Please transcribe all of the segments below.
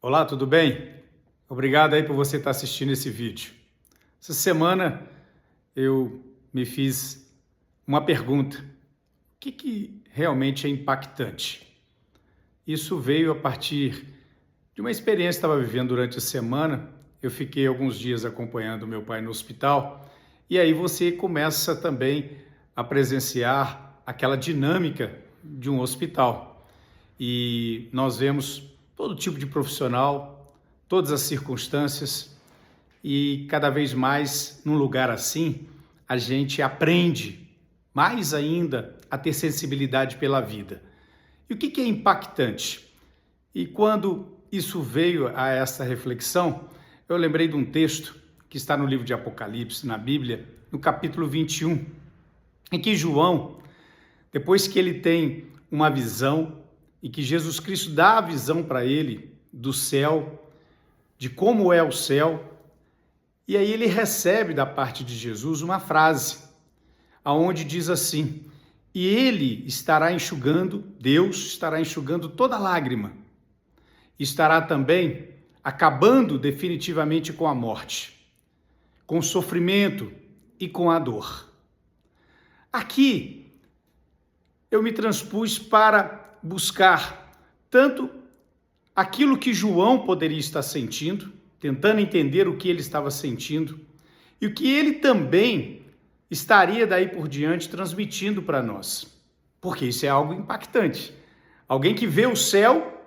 Olá, tudo bem? Obrigado aí por você estar assistindo esse vídeo. Essa semana eu me fiz uma pergunta: o que realmente é impactante? Isso veio a partir de uma experiência que eu estava vivendo durante a semana. Eu fiquei alguns dias acompanhando meu pai no hospital e aí você começa também a presenciar aquela dinâmica de um hospital. E nós vemos todo tipo de profissional, todas as circunstâncias, e cada vez mais num lugar assim, a gente aprende mais ainda a ter sensibilidade pela vida. E o que é impactante? E quando isso veio a essa reflexão, eu lembrei de um texto que está no livro de Apocalipse, na Bíblia, no capítulo 21, em que João, depois que ele tem uma visão e que Jesus Cristo dá a visão para ele do céu, de como é o céu, e aí ele recebe da parte de Jesus uma frase, aonde diz assim: e ele estará enxugando, Deus estará enxugando toda lágrima, estará também acabando definitivamente com a morte, com o sofrimento e com a dor. Aqui eu me transpus para buscar tanto aquilo que João poderia estar sentindo, tentando entender o que ele estava sentindo, e o que ele também estaria daí por diante transmitindo para nós. Porque isso é algo impactante. Alguém que vê o céu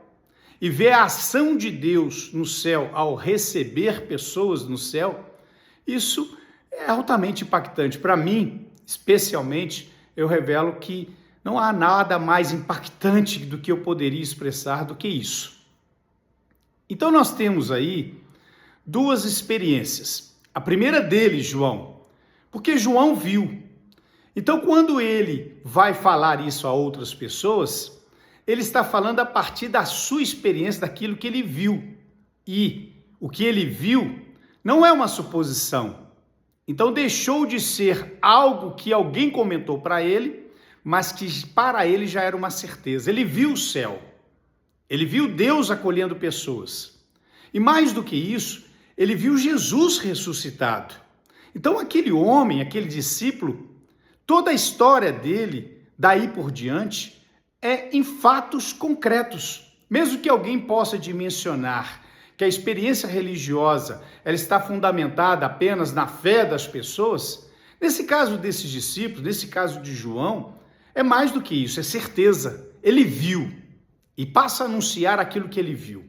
e vê a ação de Deus no céu ao receber pessoas no céu, isso é altamente impactante. Para mim, especialmente, eu revelo que não há nada mais impactante do que eu poderia expressar do que isso. Então nós temos aí duas experiências. A primeira deles, João, porque João viu. Então quando ele vai falar isso a outras pessoas, ele está falando a partir da sua experiência, daquilo que ele viu. E o que ele viu não é uma suposição. Então deixou de ser algo que alguém comentou para ele, mas que para ele já era uma certeza. Ele viu o céu. Ele viu Deus acolhendo pessoas. E mais do que isso, ele viu Jesus ressuscitado. Então aquele homem, aquele discípulo, toda a história dele, daí por diante, é em fatos concretos. Mesmo que alguém possa dimensionar que a experiência religiosa ela está fundamentada apenas na fé das pessoas, nesse caso desses discípulos, nesse caso de João, é mais do que isso, é certeza. Ele viu e passa a anunciar aquilo que ele viu.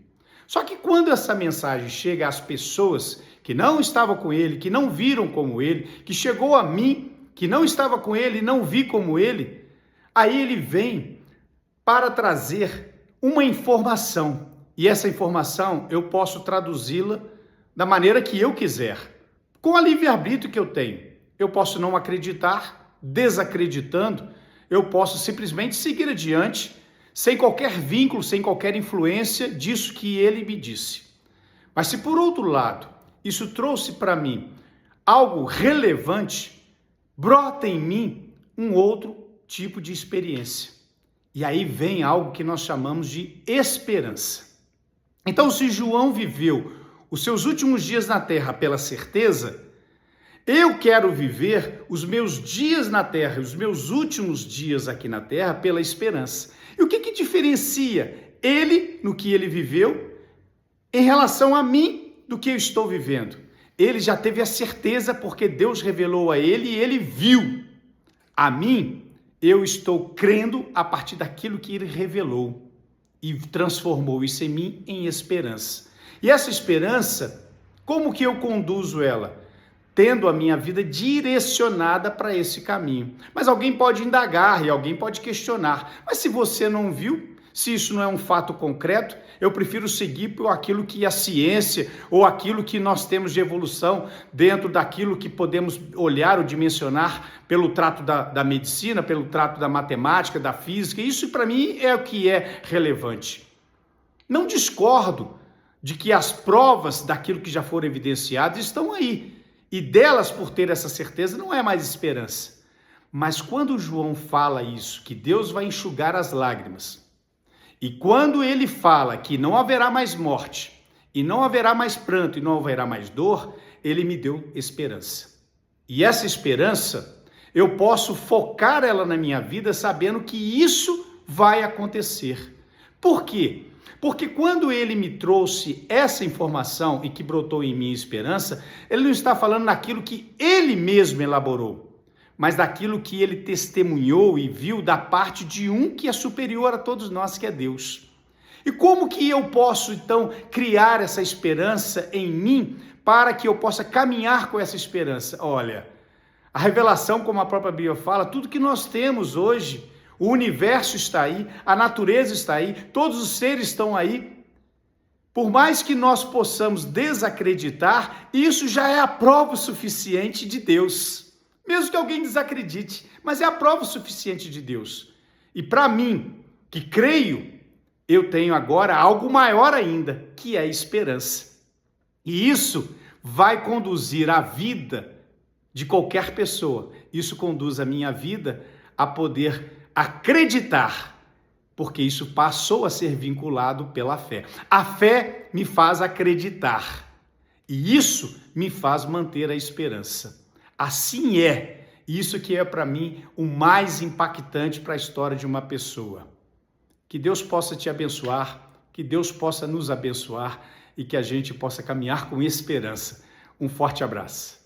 Só que quando essa mensagem chega às pessoas que não estavam com ele, que não viram como ele, que chegou a mim, que não estava com ele e não vi como ele, aí ele vem para trazer uma informação. E essa informação eu posso traduzi-la da maneira que eu quiser, com a livre-arbítrio que eu tenho. Eu posso não acreditar, desacreditando, eu posso simplesmente seguir adiante, sem qualquer vínculo, sem qualquer influência disso que ele me disse. Mas se por outro lado, isso trouxe para mim algo relevante, brota em mim um outro tipo de experiência. E aí vem algo que nós chamamos de esperança. Então, se João viveu os seus últimos dias na terra pela certeza, eu quero viver os meus dias na terra, os meus últimos dias aqui na terra pela esperança. E o que diferencia ele, no que ele viveu, em relação a mim, do que eu estou vivendo? Ele já teve a certeza porque Deus revelou a ele e ele viu. A mim, eu estou crendo a partir daquilo que ele revelou e transformou isso em mim em esperança. E essa esperança, como que eu conduzo ela? Tendo a minha vida direcionada para esse caminho. Mas alguém pode indagar e alguém pode questionar. Mas se você não viu, se isso não é um fato concreto, eu prefiro seguir por aquilo que a ciência ou aquilo que nós temos de evolução dentro daquilo que podemos olhar ou dimensionar pelo trato da medicina, pelo trato da matemática, da física. Isso para mim é o que é relevante. Não discordo de que as provas daquilo que já foram evidenciadas estão aí. E delas, por ter essa certeza, não é mais esperança. Mas quando João fala isso, que Deus vai enxugar as lágrimas, e quando ele fala que não haverá mais morte, e não haverá mais pranto e não haverá mais dor, ele me deu esperança. E essa esperança, eu posso focar ela na minha vida sabendo que isso vai acontecer. Por quê? Porque quando ele me trouxe essa informação e que brotou em mim esperança, ele não está falando naquilo que ele mesmo elaborou, mas daquilo que ele testemunhou e viu da parte de um que é superior a todos nós, que é Deus. E como que eu posso, então, criar essa esperança em mim para que eu possa caminhar com essa esperança? Olha, a revelação, como a própria Bíblia fala, tudo que nós temos hoje, o universo está aí, a natureza está aí, todos os seres estão aí. Por mais que nós possamos desacreditar, isso já é a prova suficiente de Deus. Mesmo que alguém desacredite, mas é a prova suficiente de Deus. E para mim, que creio, eu tenho agora algo maior ainda, que é a esperança. E isso vai conduzir a vida de qualquer pessoa. Isso conduz a minha vida a poder acreditar, porque isso passou a ser vinculado pela fé. A fé me faz acreditar e isso me faz manter a esperança. Assim é, isso que é para mim o mais impactante para a história de uma pessoa. Que Deus possa te abençoar, que Deus possa nos abençoar e que a gente possa caminhar com esperança. Um forte abraço.